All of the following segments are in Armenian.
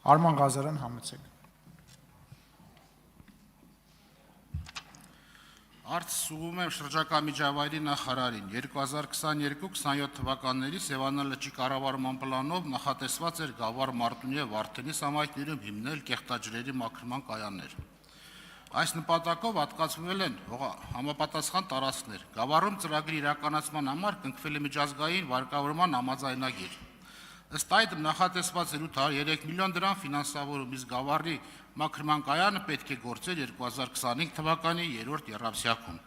Արման Ղազարյան, համեցեք։ Հարց ուղղում եմ շրջակա միջավայրի նախարարին։ 2022-27 թվականների Սևանա լճի կառավարման պլանով նախատեսված էր Գավառ, Մարտունի եւ Վարդենիս համայնքներում հիմնել կեղտաջրերի մաքրման կայաններ։ Այս նպատակով հատկացվել են համապատասխան տարածքներ։ Գավառում ծրագրի իրականացման համար կնքվել է միջազգային վարկավորման համաձայնագիր։ Ըստ այդմ նախատեսված էր 803 միլիոն դրամ ֆինանսավորում, իսկ Գավառի մաքրման կայանը պետք է գործեր 2025 թվականի 3-րդ եռամսյակում։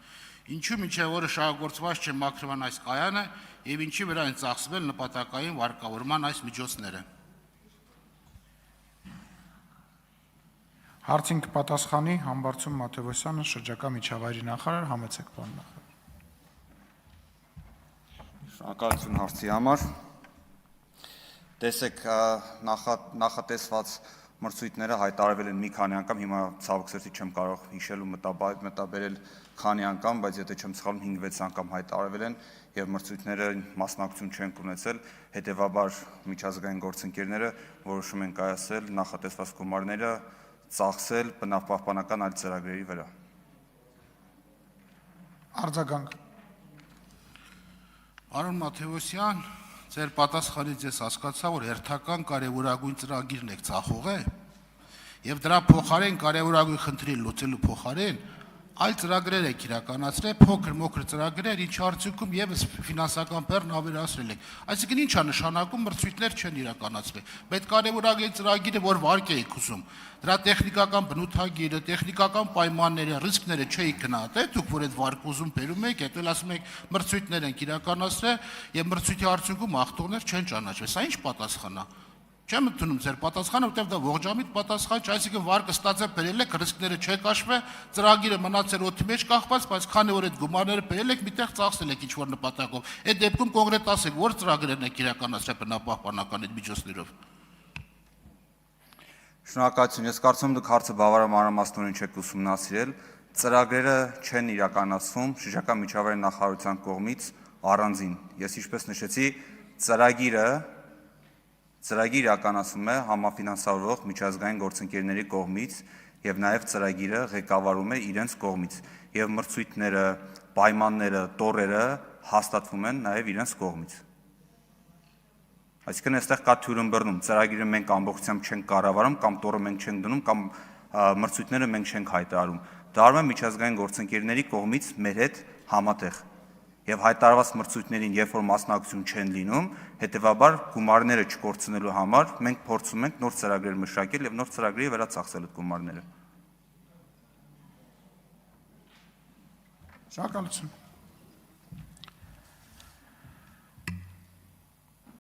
Ինչու մինչև օրը շահագործված չէ մաքրման այս կայանը եւ ինչի վրա են ծախսվել նպատակային վարկավորման այս միջոցները։ Հարցին կպատասխանի Համբարձում Մաթևոսյանը, շրջակա միջավայրի նախարար, համեցեք պարոն նախարար։ Շնորհակալություն հարցի համար։ Տեսեք, նախատեսված մրցույթները հայտարարվել են մի քանի անգամ, հիմա ցավոք սրտի չեմ կարող հիշել ու մտաբերել քանի անգամ, բայց եթե չեմ սխալվում 5-6 անգամ հայտարարվել են եւ մրցույթները մասնակցություն չեն ունեցել, հետեւաբար միջազգային գործընկերները որոշում են կայացրել նախատեսված գումարները ծախսել բնապահպանական այլ ծրագրերի վրա։ Արձագանք։ Պարոն Մաթևոսյան, ձեր պատասխանից ես հասկացա, որ հերթական կարևորագույն ծրագիրն եք ծախողել եւ դրա փոխարեն կարևորագույն խնդրի լուծելու փոխարեն այլ ծրագրեր եք իրականացրել, փոքր-մոքր ծրագրեր, ինչ արդյունքում եւս ֆինանսական բեռն ավելացրել եք։ Այսինքն ի՞նչ է նշանակում մրցույթներ չեն իրականացվել։ Բայց կարևորագույն ծրագիրը, որ վարկ եք ուզում, դրա տեխնիկական բնութագիրը, տեխնիկական պայմանները, ռիսկները չէիք գնահատել, դուք որ այդ վարկ ուզում բերում եք, հետո ասում եք մրցույթներ ենք իրականացրել եւ մրցույթի արդյունքում ախտորներ չեն ճանաչվել։ Սա ինչ պատասխան է։ Չեմ ընդունում ձեր պատասխանը, որտեղ դա ողջամիտ պատասխան չէ, այսինքն վարկը ստացել բերել եք, ռիսկները չեք հաշվել, ծրագիրը մնացել օդի մեջ կախված, բայց քանի որ այդ գումարները բերել եք, միտեղ ծախսել եք ինչ-որ նպատակով։ Այդ դեպքում կոնկրետ ասեք, որ ծրագրերն եք իրականացրել բնապահպանական այդ միջոցներով։ Շնորհակալություն, ես կարծում եմ դուք հարցը բավարար մանրամասնորեն չեք ուսումնասիրել, ծրագրերը չեն իրականացվում շրջակա միջավայրի նախարարության կողմից առանձին։ Ես ինչպես նշեցի, ծրագիր իրականացվում է համաֆինանսավորող միջազգային գործընկերների կողմից եւ նաեւ ծրագիրը ղեկավարում է իրենց կողմից եւ մրցույթները, պայմանները, տոռերը հաստատվում են նաեւ իրենց կողմից։ Այսինքն այստեղ կա թյուրըմբռնում, ծրագիրը մենք ամբողջությամբ չենք կառավարում կամ տոռը մենք չենք դնում կամ մրցույթները մենք չենք հայտարարում։ Դա արվում է միջազգային գործընկերների կողմից մեր հետ համատեղ։ Եվ հայտարարված մրցույթներին, երբ որ մասնակցություն չեն լինում, հետեւաբար գումարները չկորցնելու համար մենք փորձում ենք նոր ծրագրեր մշակել եւ նոր ծրագրերի վրա ծախսել այդ գումարները։ Շնորհակալություն։